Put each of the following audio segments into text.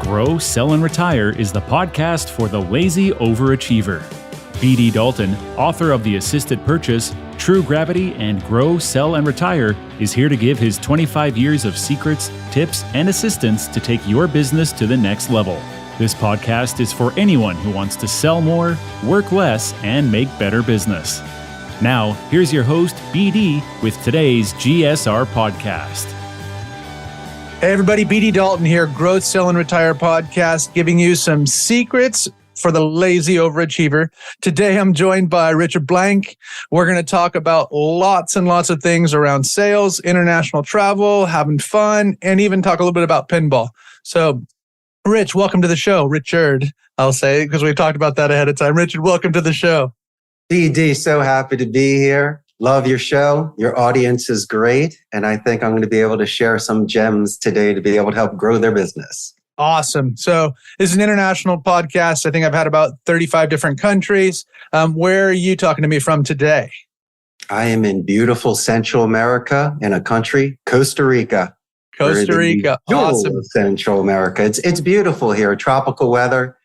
Grow, Sell, and Retire is the podcast for the lazy overachiever. BD Dalton, author of The Assisted Purchase, True Gravity, and Grow, Sell, and Retire, is here to give his 25 years of secrets, tips, and assistance to take your business to the next level. This podcast is for anyone who wants to sell more, work less, and make better business. Now, here's your host, BD, with today's GSR Podcast. Hey everybody, BD Dalton here, Growth, Sell, and Retire podcast, giving you some secrets for the lazy overachiever. Today, I'm joined by Richard Blank. We're going to talk about lots and lots of things around sales, international travel, having fun, and even talk a little bit about pinball. So, Rich, welcome to the show. Richard, I'll say, because we talked about that ahead of time. Richard, welcome to the show. BD, so happy to be here. Love your show. Your audience is great. And I think I'm going to be able to share some gems today to be able to help grow their business. Awesome. So this is an international podcast. I think I've had about 35 different countries. Where are you talking to me from today? I am in beautiful Central America in a country, Costa Rica. Costa Rica. Awesome. Central America. It's beautiful here, tropical weather.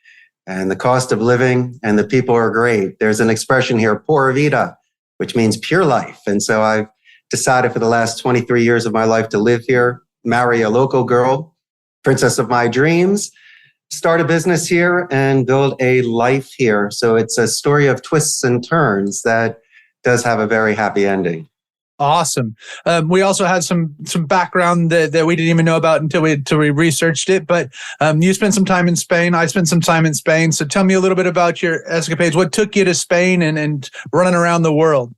And the cost of living and the people are great. There's an expression here, Pura Vida, which means pure life. And so I've decided for the last 23 years of my life to live here, marry a local girl, princess of my dreams, start a business here, and build a life here. So it's a story of twists and turns that does have a very happy ending. Awesome. We also had some background that we didn't even know about until we researched it. But you spent some time in Spain. I spent some time in Spain. So tell me a little bit about your escapades. What took you to Spain and running around the world?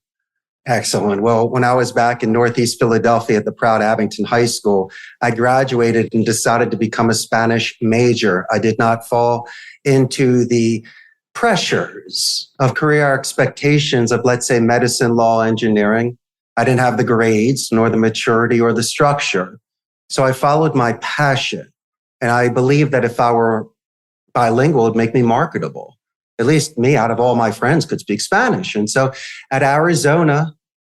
Excellent. Well, when I was back in Northeast Philadelphia at the proud Abington High School, I graduated and decided to become a Spanish major. I did not fall into the pressures of career expectations of, let's say, medicine, law, engineering. I didn't have the grades, nor the maturity or the structure. So I followed my passion. And I believed that if I were bilingual, it'd make me marketable. At least me, out of all my friends, could speak Spanish. And so at Arizona,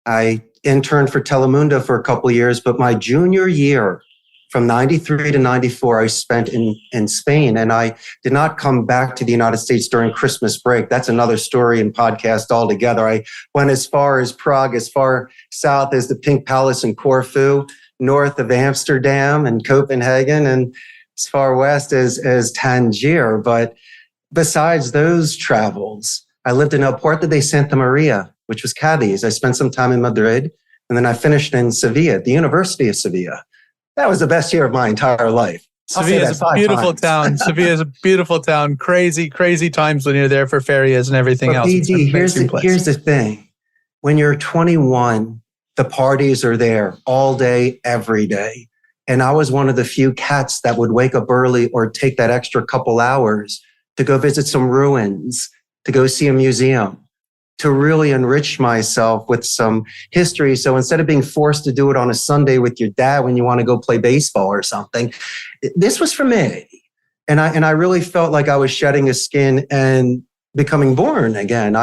I interned for Telemundo for a couple of years. But my junior year, from 93 to 94, I spent in Spain. And I did not come back to the United States during Christmas break. That's another story and podcast altogether. I went as far as Prague, as far south as the Pink Palace in Corfu, north of Amsterdam and Copenhagen, and as far west as Tangier. But besides those travels, I lived in El Puerto de Santa Maria, which was Cadiz. I spent some time in Madrid, and then I finished in Sevilla, the University of Sevilla. That was the best year of my entire life. Sevilla is a beautiful town. Sevilla is a beautiful town. Crazy, crazy times when you're there for ferias and everything else. BD, here's the thing. When you're 21, the parties are there all day, every day. And I was one of the few cats that would wake up early or take that extra couple hours to go visit some ruins, to go see a museum, to really enrich myself with some history. So instead of being forced to do it on a Sunday with your dad when you want to go play baseball or something, this was for me. And I really felt like I was shedding a skin and becoming born again.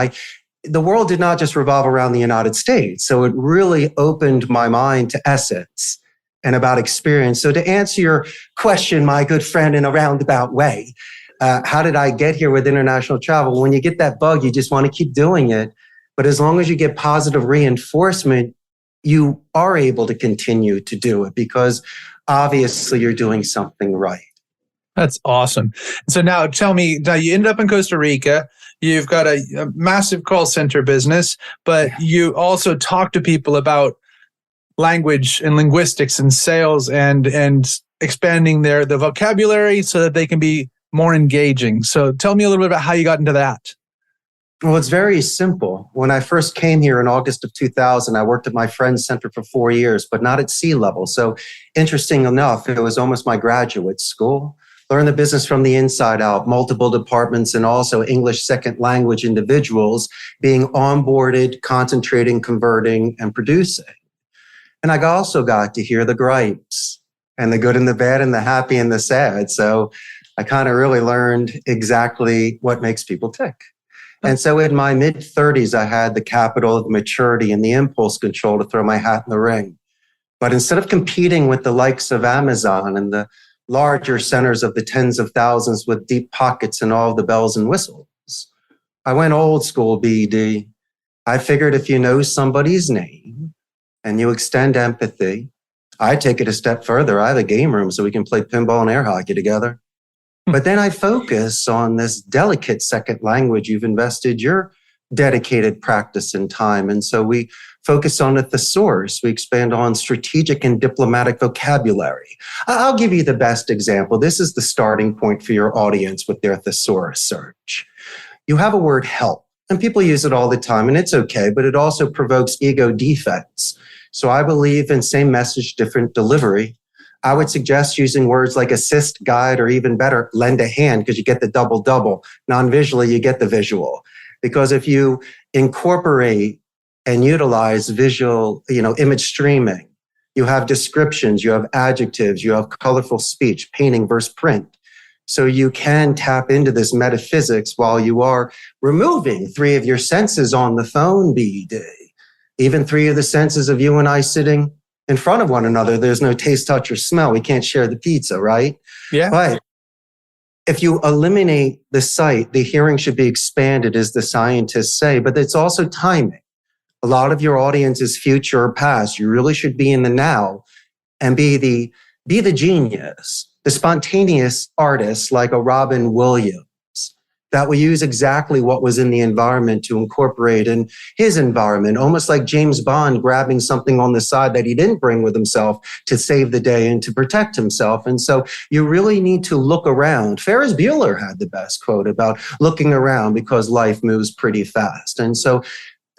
The world did not just revolve around the United States. So it really opened my mind to essence and about experience. So to answer your question, my good friend, in a roundabout way, how did I get here with international travel? When you get that bug, you just want to keep doing it. But as long as you get positive reinforcement, you are able to continue to do it because obviously you're doing something right. That's awesome. So now tell me, now you ended up in Costa Rica. You've got a massive call center business, but you also talk to people about language and linguistics and sales and expanding the vocabulary so that they can be more engaging. So tell me a little bit about how you got into that. Well, it's very simple. When I first came here in August of 2000, I worked at my friend's center for 4 years, but not at sea level. So interesting enough, it was almost my graduate school. Learn the business from the inside out, multiple departments, and also English second language individuals being onboarded, concentrating, converting, and producing. And I also got to hear the gripes and the good and the bad and the happy and the sad. So I kind of really learned exactly what makes people tick. And so in my mid-30s, I had the capital, the maturity, and the impulse control to throw my hat in the ring. But instead of competing with the likes of Amazon and the larger centers of the tens of thousands with deep pockets and all the bells and whistles. I went old school, BD. I figured if you know somebody's name and you extend empathy, I take it a step further. I have a game room so we can play pinball and air hockey together. But then I focus on this delicate second language you've invested your dedicated practice and time. And so we focus on a thesaurus. We expand on strategic and diplomatic vocabulary. I'll give you the best example. This is the starting point for your audience with their thesaurus search. You have a word help, and people use it all the time, and it's okay, but it also provokes ego defects. So I believe in same message, different delivery. I would suggest using words like assist, guide, or even better, lend a hand, because you get the double-double. Non-visually, you get the visual. Because if you incorporate and utilize visual, image streaming, you have descriptions, you have adjectives, you have colorful speech, painting versus print. So you can tap into this metaphysics while you are removing 3 of your senses on the phone, BD. Even 3 of the senses of you and I sitting in front of one another. There's no taste, touch, or smell. We can't share the pizza, right? Yeah. But if you eliminate the sight, the hearing should be expanded, as the scientists say, but it's also timing. A lot of your audience is future or past. You really should be in the now and be the genius, the spontaneous artist like a Robin Williams that will use exactly what was in the environment to incorporate in his environment, almost like James Bond grabbing something on the side that he didn't bring with himself to save the day and to protect himself. And so you really need to look around. Ferris Bueller had the best quote about looking around because life moves pretty fast. And so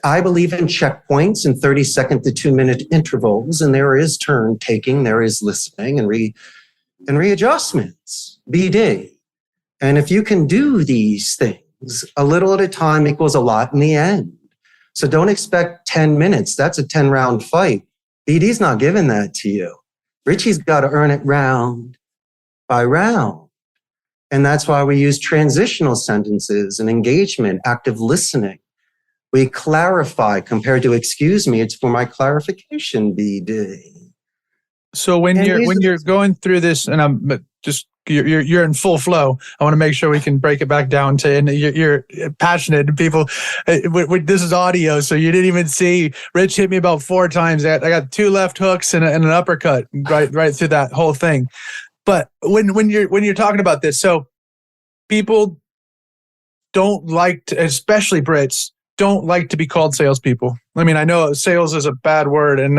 I believe in checkpoints and 30-second to 2-minute intervals, and there is turn taking, there is listening and readjustments, BD. And if you can do these things, a little at a time equals a lot in the end. So don't expect 10 minutes. That's a 10-round fight. BD's not giving that to you. Richie's got to earn it round by round. And that's why we use transitional sentences and engagement, active listening. We clarify compared to excuse me. It's for my clarification, BD. So when you're going through this, and I'm just you're in full flow. I want to make sure we can break it back down to, and you're passionate. And people, this is audio, so you didn't even see. Rich hit me about 4 times. I got 2 left hooks and an uppercut right through that whole thing. But when you're talking about this, so people don't like to, especially Brits, don't like to be called salespeople. I mean, I know sales is a bad word, and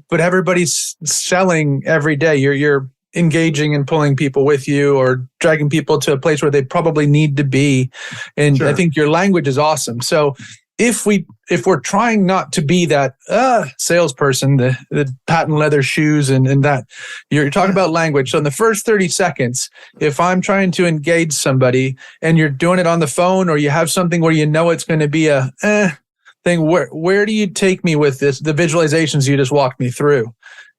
but everybody's selling every day. You're engaging and pulling people with you, or dragging people to a place where they probably need to be. And sure. I think your language is awesome. So if we're trying not to be that salesperson, the patent leather shoes and that, you're talking about language. So in the first 30 seconds, if I'm trying to engage somebody and you're doing it on the phone, or you have something where you know it's going to be a thing, where do you take me with this? The visualizations you just walked me through.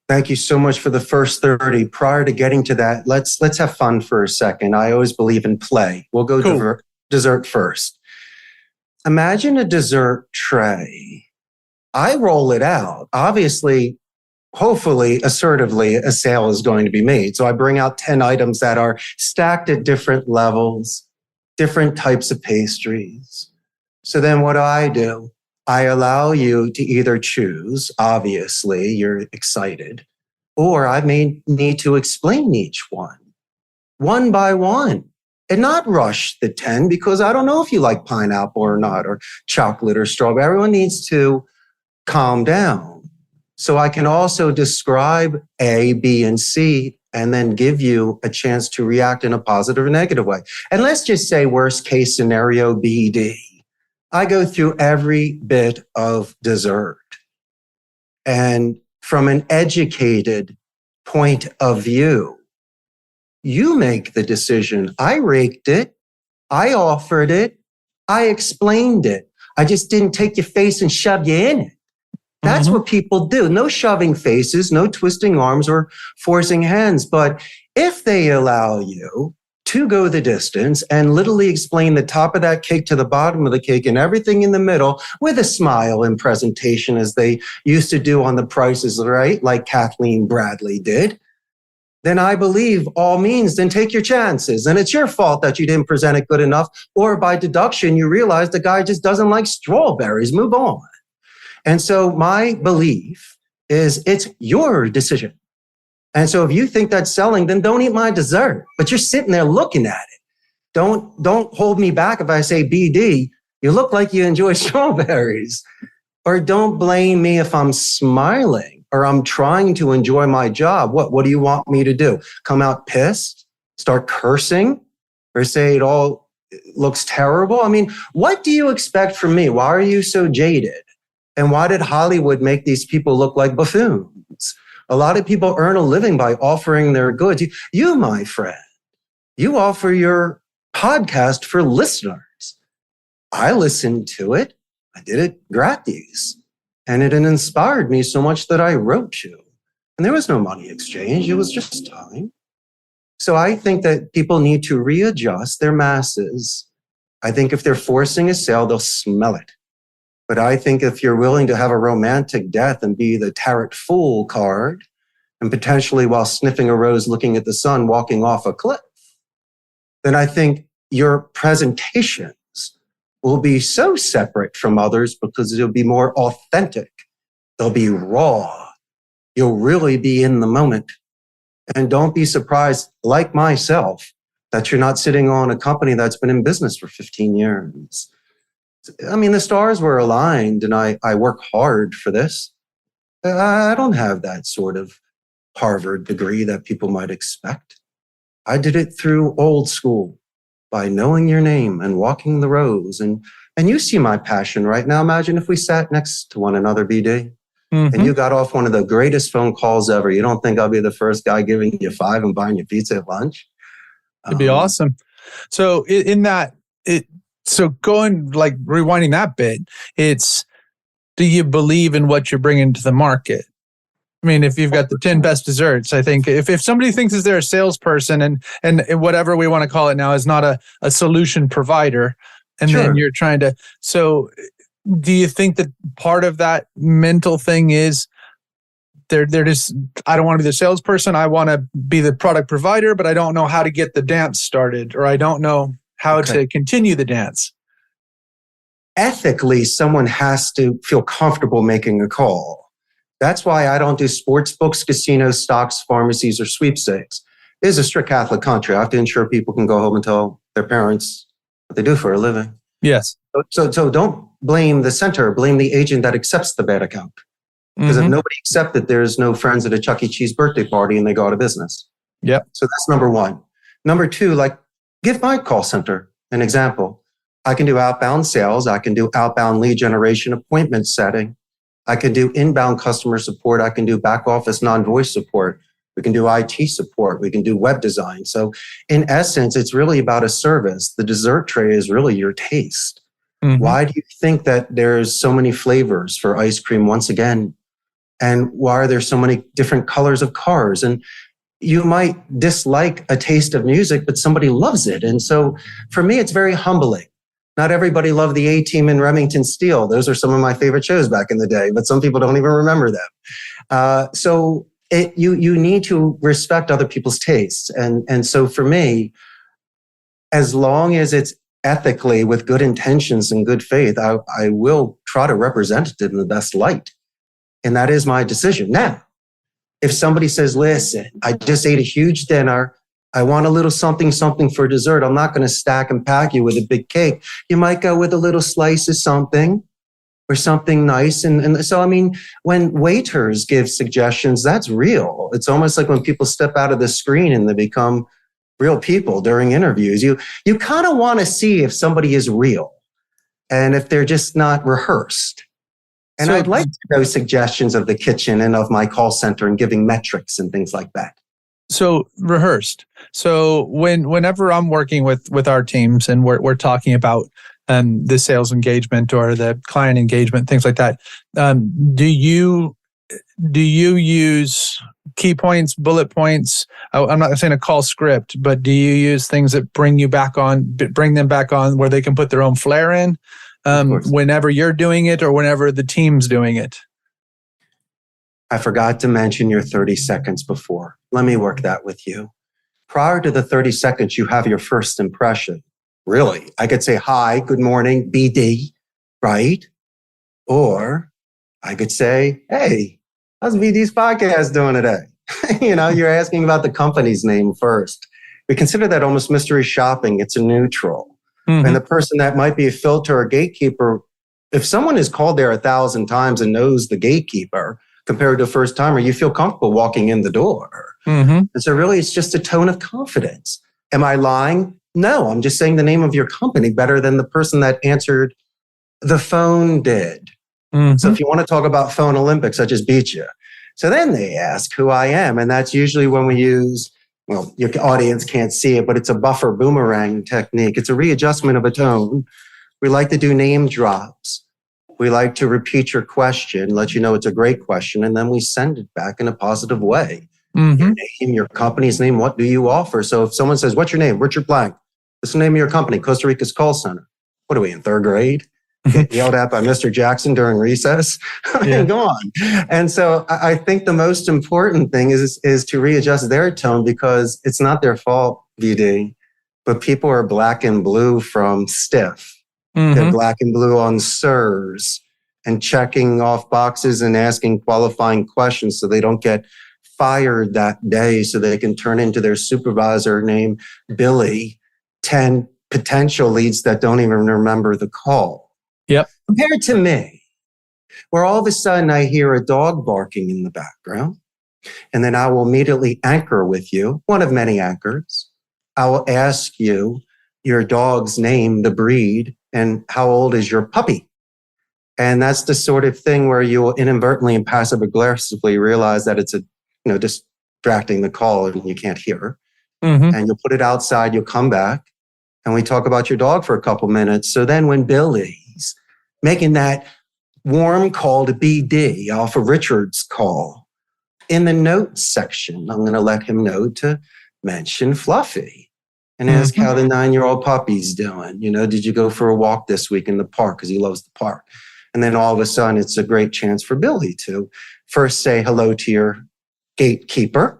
Thank you so much for the first 30. Prior to getting to that, let's have fun for a second. I always believe in play. We'll go to dessert first. Imagine a dessert tray. I roll it out. Obviously, hopefully, assertively, a sale is going to be made. So I bring out 10 items that are stacked at different levels, different types of pastries. So then what do? I allow you to either choose, obviously, you're excited, or I may need to explain each one by one, and not rush the 10, because I don't know if you like pineapple or not, or chocolate or strawberry. Everyone needs to calm down. So I can also describe A, B, and C, and then give you a chance to react in a positive or negative way. And let's just say worst case scenario, B, D. I go through every bit of dessert. And from an educated point of view, you make the decision. I raked it. I offered it. I explained it. I just didn't take your face and shove you in it. That's what people do. No shoving faces, no twisting arms or forcing hands. But if they allow you to go the distance and literally explain the top of that cake to the bottom of the cake and everything in the middle with a smile and presentation, as they used to do on The Price is Right, like Kathleen Bradley did, then I believe all means, then take your chances. And it's your fault that you didn't present it good enough. Or by deduction, you realize the guy just doesn't like strawberries. Move on. And so my belief is it's your decision. And so if you think that's selling, then don't eat my dessert. But you're sitting there looking at it. Don't hold me back if I say BD. You look like you enjoy strawberries. Or don't blame me if I'm smiling or I'm trying to enjoy my job. What do you want me to do? Come out pissed? Start cursing? Or say it all looks terrible? I mean, what do you expect from me? Why are you so jaded? And why did Hollywood make these people look like buffoons? A lot of people earn a living by offering their goods. You, my friend, you offer your podcast for listeners. I listened to it. I did it gratis. And it inspired me so much that I wrote you. And there was no money exchange. It was just time. So I think that people need to readjust their masses. I think if they're forcing a sale, they'll smell it. But I think if you're willing to have a romantic death and be the tarot fool card, and potentially while sniffing a rose, looking at the sun, walking off a cliff, then I think your presentations will be so separate from others because it'll be more authentic. They'll be raw. You'll really be in the moment. And don't be surprised, like myself, that you're not sitting on a company that's been in business for 15 years. I mean, the stars were aligned and I work hard for this. I don't have that sort of Harvard degree that people might expect. I did it through old school by knowing your name and walking the rows. And you see my passion right now. Imagine if we sat next to one another, BD, and you got off one of the greatest phone calls ever. You don't think I'll be the first guy giving you $5 and buying you pizza at lunch? It'd be awesome. So so going, like, rewinding that bit, it's, do you believe in what you're bringing to the market? I mean, if you've got the 10 best desserts, I think if somebody thinks that they're a salesperson and whatever we want to call it now is not a solution provider, and then you're trying to, so do you think that part of that mental thing is they're just, I don't want to be the salesperson, I want to be the product provider, but I don't know how to get the dance started, or I don't know how to continue the dance? Ethically, someone has to feel comfortable making a call. That's why I don't do sports books, casinos, stocks, pharmacies, or sweepstakes. It is a strict Catholic country. I have to ensure people can go home and tell their parents what they do for a living. Yes. So don't blame the center, blame the agent that accepts the bad account. Because if nobody accepted, there's no friends at a Chuck E. Cheese birthday party and they go out of business. Yep. So that's number one. Number two, like, give my call center an example. I can do outbound sales. I can do outbound lead generation, appointment setting. I can do inbound customer support. I can do back office non-voice support. We can do IT support. We can do web design. So in essence, it's really about a service. The dessert tray is really your taste. Why do you think that there's so many flavors for ice cream once again? And why are there so many different colors of cars? And you might dislike a taste of music, but somebody loves it. And so for me, it's very humbling. Not everybody loved the A-Team and Remington Steele. Those are some of my favorite shows back in the day, but some people don't even remember them. So you need to respect other people's tastes. And so for me, as long as it's ethically with good intentions and good faith, I will try to represent it in the best light. And that is my decision. Now, if somebody says, listen, I just ate a huge dinner, I want a little something for dessert, I'm not going to stack and pack you with a big cake. You might go with a little slice of something or something nice. And so, I mean, when waiters give suggestions, that's real. It's almost like when people step out of the screen and they become real people during interviews. You kind of want to see if somebody is real and if they're just not rehearsed. And so I'd like to know suggestions of the kitchen and of my call center and giving metrics and things like that. So rehearsed. So whenever I'm working with our teams and we're talking about the sales engagement or the client engagement, things like that, do you use key points, bullet points? I'm not saying a call script, but do you use things that bring them back on where they can put their own flair in whenever you're doing it or whenever the team's doing it? I forgot to mention your 30 seconds before. Let me work that with you. Prior to the 30 seconds, you have your first impression. Really? I could say, hi, good morning, BD, right? Or I could say, hey, how's BD's podcast doing today? You're asking about the company's name first. We consider that almost mystery shopping. It's a neutral. Mm-hmm. And the person that might be a filter or gatekeeper, if someone is called there 1,000 times and knows the gatekeeper compared to a first timer, you feel comfortable walking in the door. Mm-hmm. And so really it's just a tone of confidence. Am I lying? No, I'm just saying the name of your company better than the person that answered the phone did. Mm-hmm. So if you want to talk about phone Olympics, I just beat you. So then they ask who I am. And that's usually when we use, well, your audience can't see it, but it's a buffer boomerang technique. It's a readjustment of a tone. We like to do name drops. We like to repeat your question, let you know it's a great question, and then we send it back in a positive way. Mm-hmm. Your name, your company's name, what do you offer? So if someone says, what's your name? Richard Blank. What's the name of your company? Costa Rica's call center. What are we in third grade? Get yelled at by Mr. Jackson during recess? I mean, go on. And so I think the most important thing is to readjust their tone, because it's not their fault, BD, but people are black and blue from stiff. Mm-hmm. They're black and blue on sirs and checking off boxes and asking qualifying questions so they don't get fired that day, so they can turn into their supervisor named Billy 10 potential leads that don't even remember the call. Yep. Compared to me, where all of a sudden I hear a dog barking in the background, and then I will immediately anchor with you, one of many anchors. I will ask you your dog's name, the breed, and how old is your puppy? And that's the sort of thing where you will inadvertently and passive aggressively realize that it's distracting the call and you can't hear. Mm-hmm. And you'll put it outside, you'll come back, and we talk about your dog for a couple minutes. So then when Billy's making that warm call to BD off of Richard's call, in the notes section, I'm going to let him know to mention Fluffy and ask how the 9-year-old puppy's doing. Did you go for a walk this week in the park? Because he loves the park. And then all of a sudden, it's a great chance for Billy to first say hello to your gatekeeper,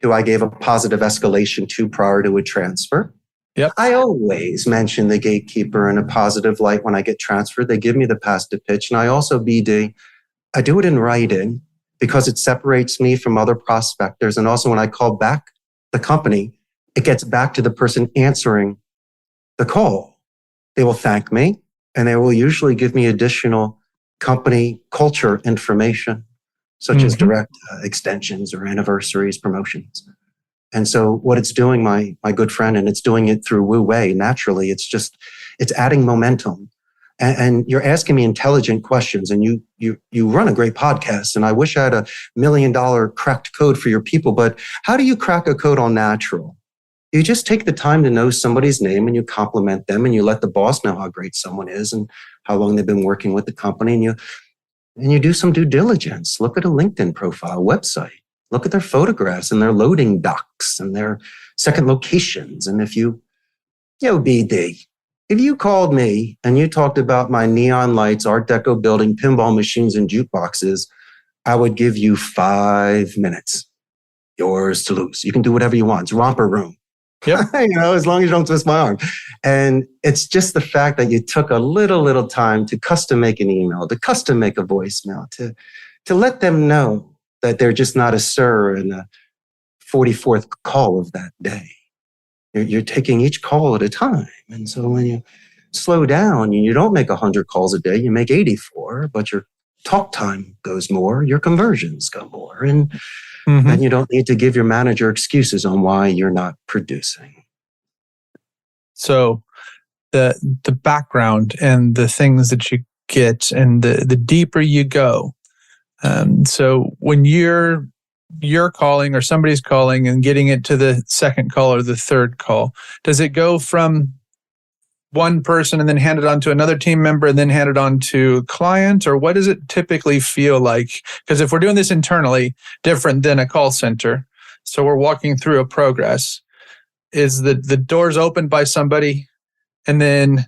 who I gave a positive escalation to prior to a transfer. Yep. I always mention the gatekeeper in a positive light when I get transferred. They give me the pass to pitch. And I also, BD, I do it in writing because it separates me from other prospectors. And also when I call back the company, it gets back to the person answering the call. They will thank me, and they will usually give me additional company culture information, such as direct extensions or anniversaries, promotions. And so what it's doing, my good friend, and it's doing it through Wu Wei naturally, it's adding momentum. And you're asking me intelligent questions, and you run a great podcast, and I wish I had $1 million cracked code for your people, but how do you crack a code on natural? You just take the time to know somebody's name, and you compliment them, and you let the boss know how great someone is and how long they've been working with the company, and you do some due diligence. Look at a LinkedIn profile, website. Look at their photographs and their loading docks and their second locations. And if BD, if you called me and you talked about my neon lights, Art Deco building, pinball machines, and jukeboxes, I would give you 5 minutes. Yours to lose. You can do whatever you want. It's romper room. Yep. As long as you don't twist my arm. And it's just the fact that you took a little time to custom make an email, to custom make a voicemail, to let them know that they're just not a sir in the 44th call of that day. You're taking each call at a time. And so when you slow down, you don't make 100 calls a day, you make 84, but your talk time goes more, your conversions go more. And then you don't need to give your manager excuses on why you're not producing. So the background and the things that you get and the deeper you go. So when you're calling or somebody's calling and getting it to the second call or the third call, does it go from one person and then hand it on to another team member and then hand it on to a client? Or what does it typically feel like? Because if we're doing this internally, different than a call center, so we're walking through a progress, is the doors opened by somebody and then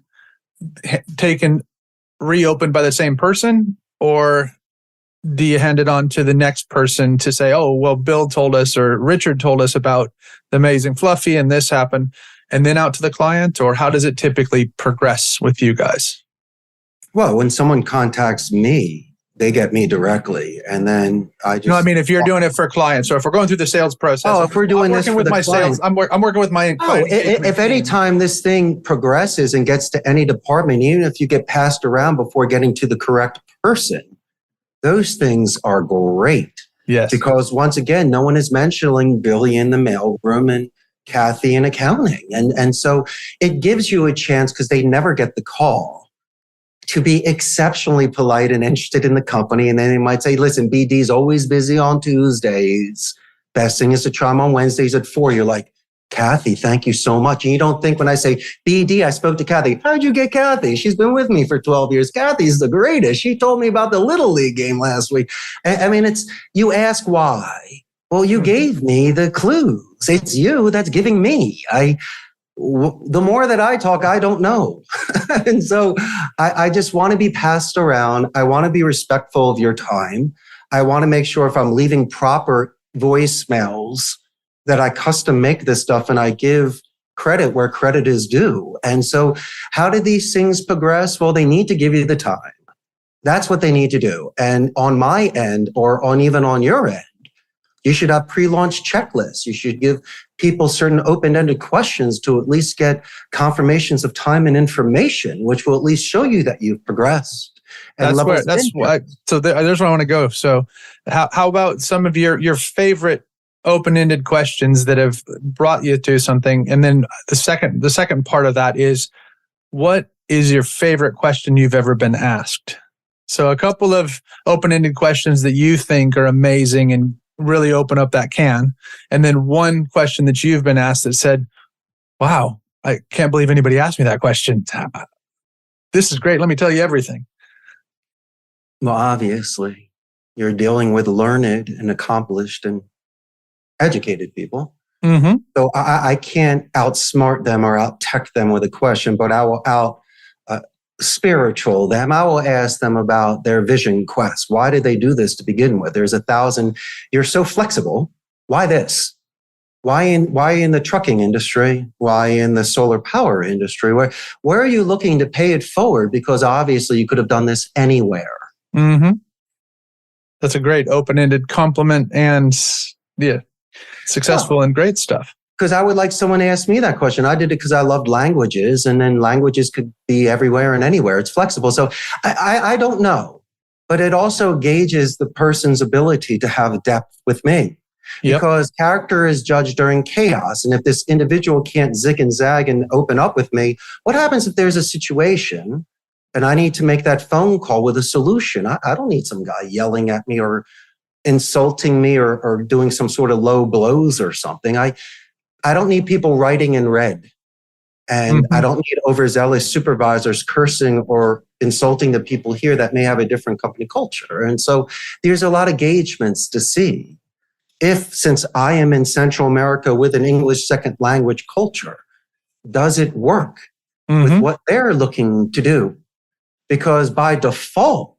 reopened by the same person? Or do you hand it on to the next person to say, oh, well, Bill told us or Richard told us about the amazing Fluffy and this happened, and then out to the client? Or how does it typically progress with you guys? Well, when someone contacts me, they get me directly. And then I just... No, I mean, if you're doing it for clients, so if we're going through the sales process. Oh, if we're doing this for the client. Sales, I'm working with my client. If any time this thing progresses and gets to any department, even if you get passed around before getting to the correct person, those things are great. Yes. Because once again, no one is mentioning Billy in the mailroom and Kathy in accounting. And so it gives you a chance, because they never get the call, to be exceptionally polite and interested in the company. And then they might say, listen, BD's always busy on Tuesdays. Best thing is to try them on Wednesdays at 4. You're like, Kathy, thank you so much. And you don't think when I say BD, I spoke to Kathy. How'd you get Kathy? She's been with me for 12 years. Kathy's the greatest. She told me about the Little League game last week. I mean, you ask why. Well, you gave me the clues. It's you that's giving me. The more that I talk, I don't know. And so I just want to be passed around. I want to be respectful of your time. I want to make sure if I'm leaving proper voicemails that I custom make this stuff and I give credit where credit is due. And so how do these things progress? Well, they need to give you the time. That's what they need to do. And on my end, or even on your end, you should have pre-launch checklists. You should give people certain open-ended questions to at least get confirmations of time and information, which will at least show you that you've progressed. And there's where I want to go. So how about some of your favorite open-ended questions that have brought you to something? And then the second part of that is, what is your favorite question you've ever been asked? So a couple of open-ended questions that you think are amazing and really open up that can. And then one question that you've been asked that said, wow, I can't believe anybody asked me that question. This is great. Let me tell you everything. Well, obviously, you're dealing with learned and accomplished and educated people. Mm-hmm. So I can't outsmart them or out-tech them with a question, but I will spiritual them. I will ask them about their vision quest. Why did they do this to begin with? There's 1,000. You're so flexible. Why this? Why in the trucking industry? Why in the solar power industry? Where are you looking to pay it forward? Because obviously you could have done this anywhere. Mm-hmm. That's a great open-ended compliment and successful and great stuff. Because I would like someone to ask me that question. I did it because I loved languages, and then languages could be everywhere and anywhere. It's flexible. So I don't know, but it also gauges the person's ability to have depth with me. Yep. Because character is judged during chaos. And if this individual can't zig and zag and open up with me, what happens if there's a situation and I need to make that phone call with a solution? I don't need some guy yelling at me or insulting me or doing some sort of low blows or something. I don't need people writing in red, and I don't need overzealous supervisors cursing or insulting the people here that may have a different company culture. And so there's a lot of engagements to see. Since I am in Central America with an English second language culture, does it work with what they're looking to do? Because by default,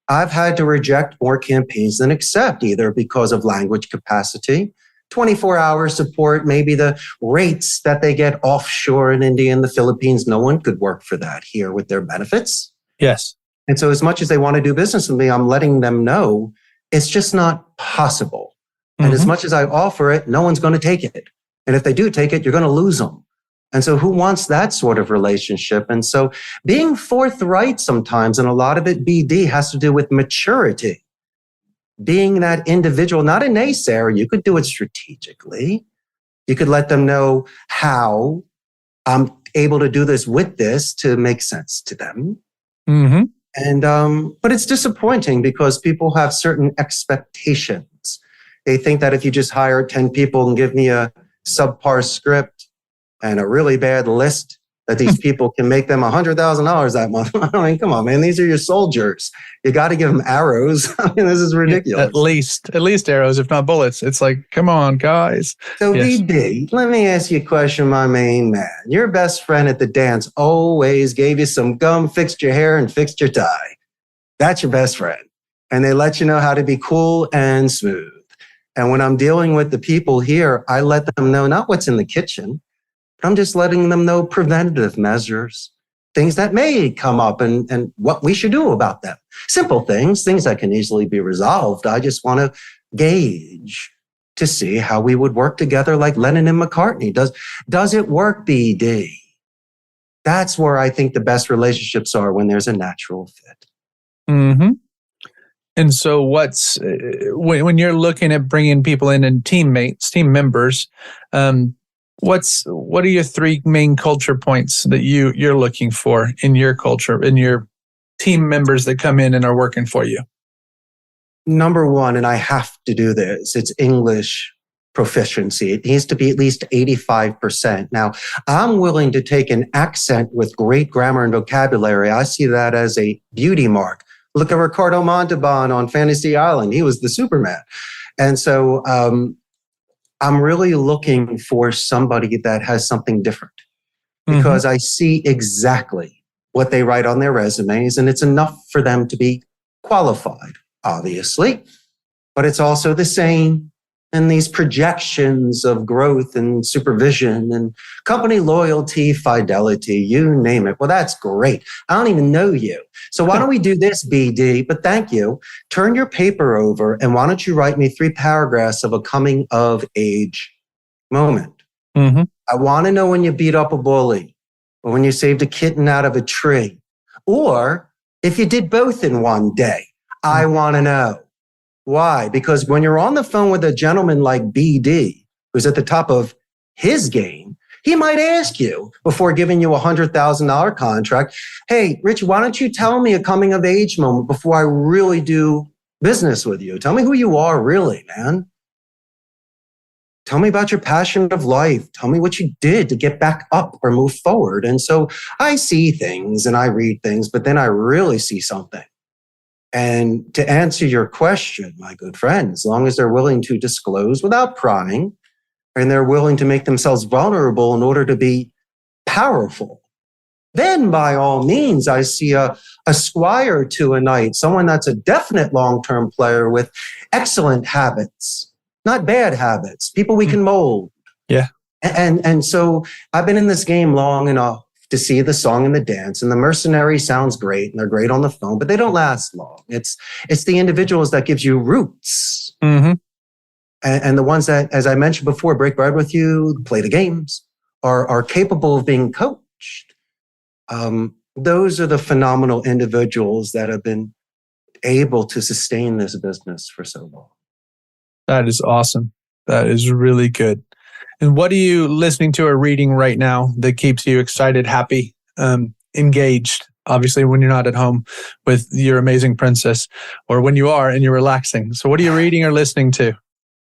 I've had to reject more campaigns than accept, either because of language capacity, 24-hour support, maybe the rates that they get offshore in India and the Philippines. No one could work for that here with their benefits. Yes. And so as much as they want to do business with me, I'm letting them know it's just not possible. And as much as I offer it, no one's going to take it. And if they do take it, you're going to lose them. And so who wants that sort of relationship? And so being forthright sometimes, and a lot of it, BD, has to do with maturity. Being that individual, not a naysayer. You could do it strategically. You could let them know how I'm able to do this with this to make sense to them. Mm-hmm. And but it's disappointing because people have certain expectations. They think that if you just hire 10 people and give me a subpar script and a really bad list, that these people can make them $100,000 that month. I mean, come on, man. These are your soldiers. You got to give them arrows. I mean, this is ridiculous. At least arrows, if not bullets. It's like, come on, guys. So BD, let me ask you a question, my main man. Your best friend at the dance always gave you some gum, fixed your hair, and fixed your tie. That's your best friend. and they let you know how to be cool and smooth. And when I'm dealing with the people here, I let them know not what's in the kitchen, but I'm just letting them know preventative measures, things that may come up and what we should do about them. Simple things that can easily be resolved. I just want to gauge to see how we would work together like Lennon and McCartney. Does it work, BD? That's where I think the best relationships are, when there's a natural fit. Mm-hmm. And so when you're looking at bringing people in and team members, what are your three main culture points that you're looking for in your culture, in your team members that come in and are working for you? Number one, and I have to do this, it's English proficiency. It needs to be at least 85%. Now, I'm willing to take an accent with great grammar and vocabulary. I see that as a beauty mark. Look at Ricardo Montalban on Fantasy Island. He was the Superman. And so I'm really looking for somebody that has something different, because I see exactly what they write on their resumes, and it's enough for them to be qualified, obviously, but it's also the same. And these projections of growth and supervision and company loyalty, fidelity, you name it. Well, that's great. I don't even know you. So why don't we do this, BD? But thank you. Turn your paper over, and why don't you write me 3 paragraphs of a coming of age moment? I want to know when you beat up a bully, or when you saved a kitten out of a tree, or if you did both in one day. I want to know. Why? Because when you're on the phone with a gentleman like BD, who's at the top of his game, he might ask you, before giving you a $100,000 contract, hey, Rich, why don't you tell me a coming of age moment before I really do business with you? Tell me who you are really, man. Tell me about your passion of life. Tell me what you did to get back up or move forward. And so I see things and I read things, but then I really see something. And to answer your question, my good friend, as long as they're willing to disclose without prying, and they're willing to make themselves vulnerable in order to be powerful, then by all means, I see a squire to a knight, someone that's a definite long-term player with excellent habits, not bad habits, people we can mold. Yeah. And so I've been in this game long enough to see the song and the dance, and the mercenary sounds great and they're great on the phone, but they don't last long. It's the individuals that gives you roots. And the ones that, as I mentioned before, break bread with you, play the games, are capable of being coached. Those are the phenomenal individuals that have been able to sustain this business for so long. That is awesome. That is really good. And what are you listening to or reading right now that keeps you excited, happy, engaged? Obviously, when you're not at home with your amazing princess, or when you are and you're relaxing. So what are you reading or listening to?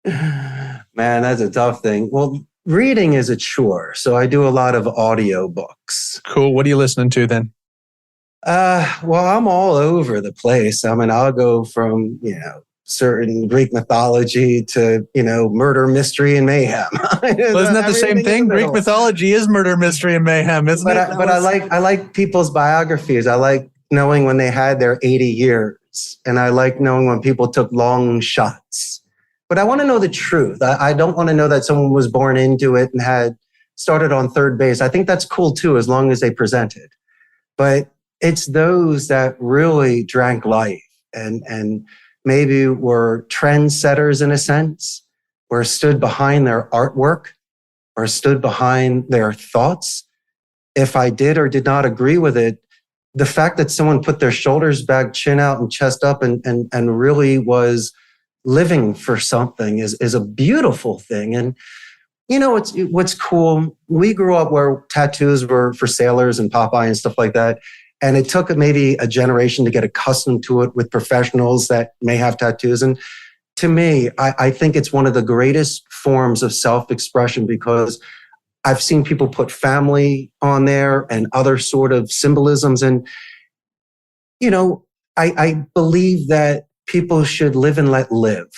Man, that's a tough thing. Well, reading is a chore. So I do a lot of audio books. Cool. What are you listening to then? Well, I'm all over the place. I mean, I'll go from, certain Greek mythology to, murder, mystery, and mayhem. Well, isn't that the same thing? Greek mythology is murder, mystery, and mayhem, isn't it? But I like people's biographies. I like knowing when they had their 80 years. And I like knowing when people took long shots. But I want to know the truth. I don't want to know that someone was born into it and had started on third base. I think that's cool too, as long as they present it. But it's those that really drank life and maybe were trendsetters in a sense, or stood behind their artwork, or stood behind their thoughts. If I did or did not agree with it, the fact that someone put their shoulders back, chin out, and chest up and really was living for something is a beautiful thing. And what's cool, we grew up where tattoos were for sailors and Popeye and stuff like that. And it took maybe a generation to get accustomed to it with professionals that may have tattoos. And to me, I think it's one of the greatest forms of self-expression, because I've seen people put family on there and other sort of symbolisms. And, I believe that people should live and let live.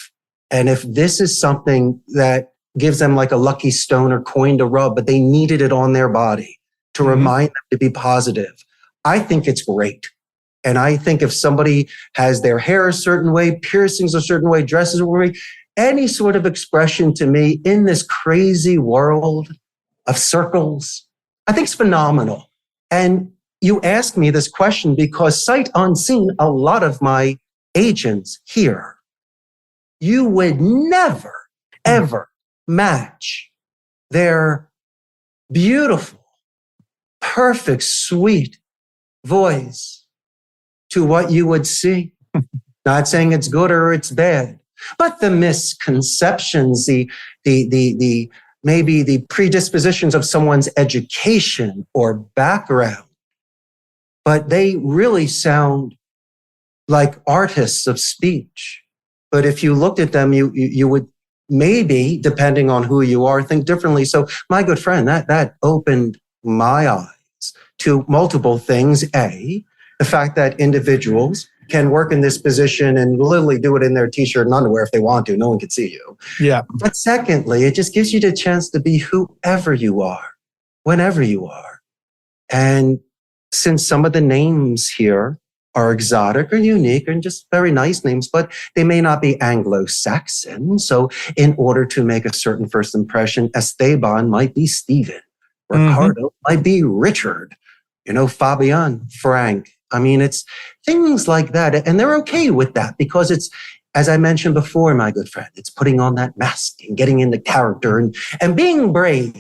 And if this is something that gives them like a lucky stone or coin to rub, but they needed it on their body to remind them to be positive, I think it's great. And I think if somebody has their hair a certain way, piercings a certain way, dresses a way, any sort of expression to me in this crazy world of circles, I think it's phenomenal. And you ask me this question because sight unseen, a lot of my agents here, you would never, ever match their beautiful, perfect, sweet voice to what you would see. Not saying it's good or it's bad, but the misconceptions, the maybe the predispositions of someone's education or background, but they really sound like artists of speech. But if you looked at them, you would maybe, depending on who you are, think differently. So my good friend, that opened my eyes to multiple things. A, the fact that individuals can work in this position and literally do it in their t-shirt and underwear if they want to. No one can see you. Yeah. But secondly, it just gives you the chance to be whoever you are, whenever you are. And since some of the names here are exotic or unique and just very nice names, but they may not be Anglo-Saxon. So in order to make a certain first impression, Esteban might be Stephen. Ricardo might be Richard. Fabian, Frank. I mean, it's things like that. And they're okay with that because it's, as I mentioned before, my good friend, it's putting on that mask and getting into character and being brave,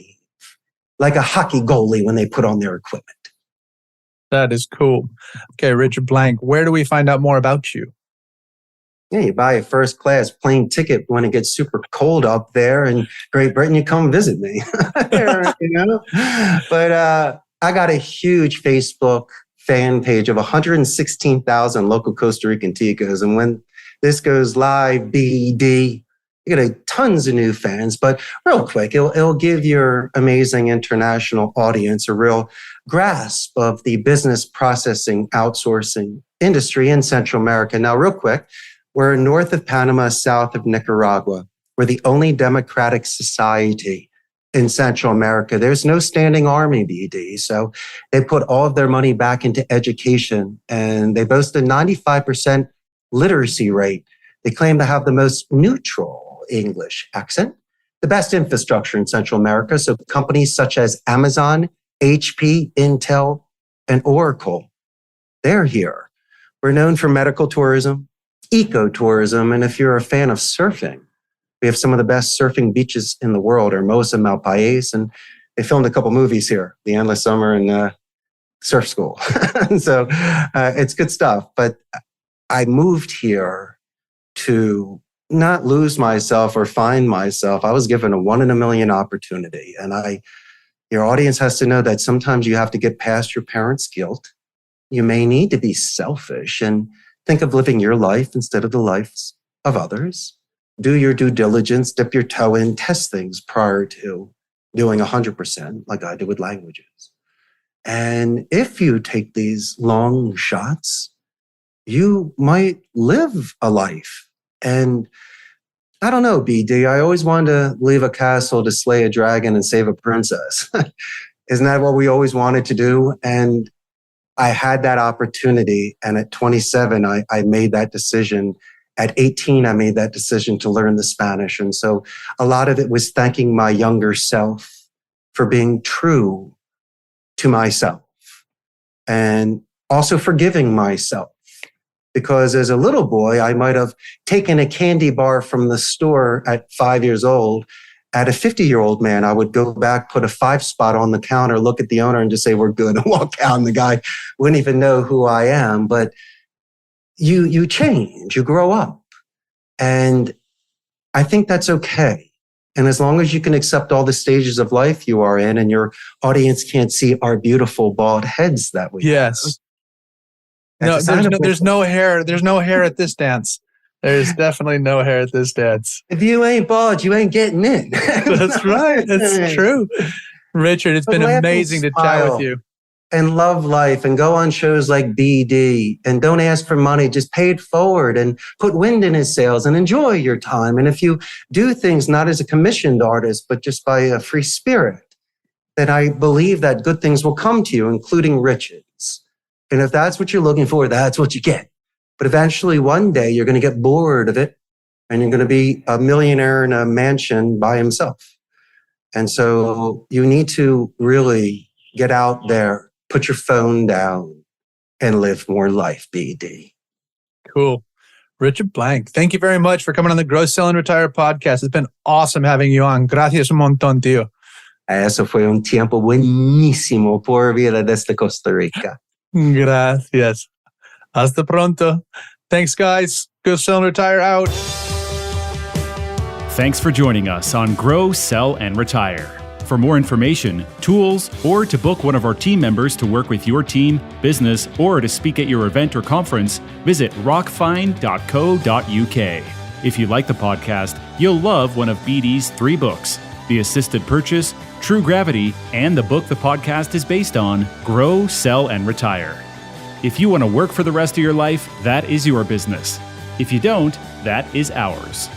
like a hockey goalie when they put on their equipment. That is cool. Okay, Richard Blank, where do we find out more about you? Yeah, you buy a first class plane ticket when it gets super cold up there in Great Britain, you come visit me. But I got a huge Facebook fan page of 116,000 local Costa Rican ticos. And when this goes live, BD, you get tons of new fans. But real quick, it'll give your amazing international audience a real grasp of the business processing outsourcing industry in Central America. Now, real quick, we're north of Panama, south of Nicaragua. We're the only democratic society in Central America. There's no standing army, BD. So they put all of their money back into education and they boast a 95% literacy rate. They claim to have the most neutral English accent, the best infrastructure in Central America. So companies such as Amazon, HP, Intel, and Oracle, they're here. We're known for medical tourism, ecotourism, and if you're a fan of surfing, we have some of the best surfing beaches in the world, Hermosa, Malpais, and they filmed a couple movies here, The Endless Summer and Surf School. So it's good stuff. But I moved here to not lose myself or find myself. I was given a 1 in a million opportunity. And your audience has to know that sometimes you have to get past your parents' guilt. You may need to be selfish and think of living your life instead of the lives of others. Do your due diligence, dip your toe in, test things prior to doing 100%, like I do with languages. And if you take these long shots, you might live a life. And I don't know, BD, I always wanted to leave a castle to slay a dragon and save a princess. Isn't that what we always wanted to do? And I had that opportunity. And at 27, I made that decision. At 18, I made that decision to learn the Spanish. And so a lot of it was thanking my younger self for being true to myself and also forgiving myself. Because as a little boy, I might have taken a candy bar from the store at 5 years old. At a 50-year-old man, I would go back, put a 5 spot on the counter, look at the owner and just say, we're good, and walk out. And the guy wouldn't even know who I am. But you change, you grow up. And I think that's okay. And as long as you can accept all the stages of life you are in and your audience can't see our beautiful bald heads that we have. No, there's no hair. There's no hair at this dance. There's definitely no hair at this dance. If you ain't bald, you ain't getting in. That's right. That's true. Richard, it's been amazing to chat with you. And love life and go on shows like BD and don't ask for money. Just pay it forward and put wind in his sails and enjoy your time. And if you do things not as a commissioned artist, but just by a free spirit, then I believe that good things will come to you, including riches. And if that's what you're looking for, that's what you get. But eventually one day you're going to get bored of it and you're going to be a millionaire in a mansion by himself. And so you need to really get out there, put your phone down and live more life, BD. Cool. Richard Blank, thank you very much for coming on the Grow, Sell, and Retire podcast. It's been awesome having you on. Gracias un montón, tío. Eso fue un tiempo buenísimo. Pura Vida desde Costa Rica. Gracias. Hasta pronto. Thanks, guys. Grow, Sell, and Retire out. Thanks for joining us on Grow, Sell, and Retire. For more information, tools, or to book one of our team members to work with your team, business, or to speak at your event or conference, visit rockfind.co.uk. If you like the podcast, you'll love one of BD's 3 books, The Assisted Purchase, True Gravity, and the book the podcast is based on, Grow, Sell, and Retire. If you want to work for the rest of your life, that is your business. If you don't, that is ours.